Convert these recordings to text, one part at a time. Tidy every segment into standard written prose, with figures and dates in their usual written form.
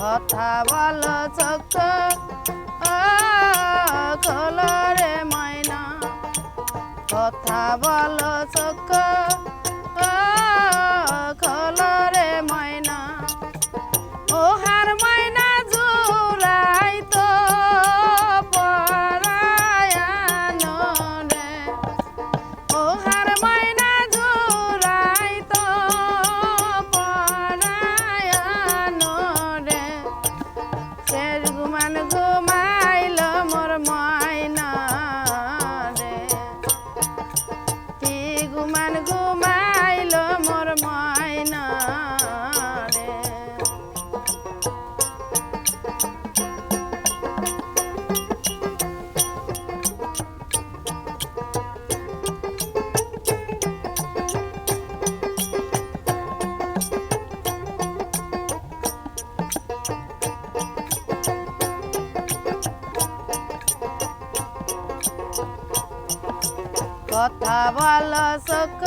কথা বলো চোখ খোলো রে ময়না, কথা বলো চোখ খোলো রে ময়না। ওহার ময়না জুড়াই তো পরায়ানো রে, ওহার ময়না জুড়াই তো পরায়ানো রে। শেষ ঘুমান ঘুমাইল মোর ময়না রে, কি ঘুমান ঘুমাইল মোর ময়না রে। কথা বলো চোখ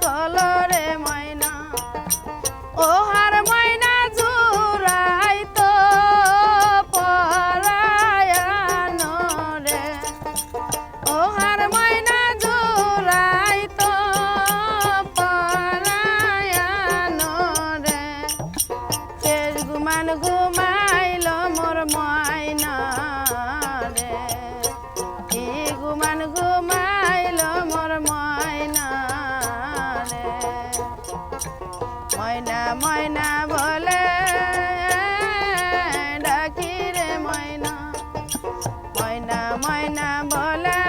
খোলো রে ময়না, ওহার ময়না জুড়াই তো পরায়ানো রে, ওহার ময়না জুড়াই তো পরায়ানো রে। শেষ ঘুমান ঘুমাইল মোর ময়না রে, কি ঘুমান ঘুমাইল মোর ময়না রে। ময়না ময়না বলে ডাকি রে ময়না, ময়না ময়না বলে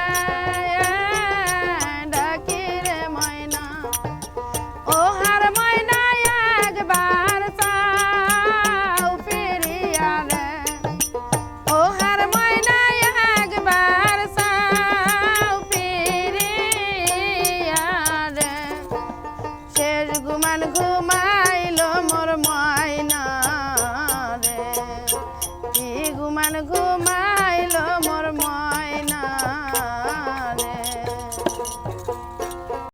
ডাকি রে ময়না। ওহার ময়না একবার চাও ফিরিয়া রে, ওহার ময়না একবার চাও ফিরিয়া রে। শেষ ঘুমান ঘুমাইল মোর ময়না রে, কি ঘুমান ঘুমাই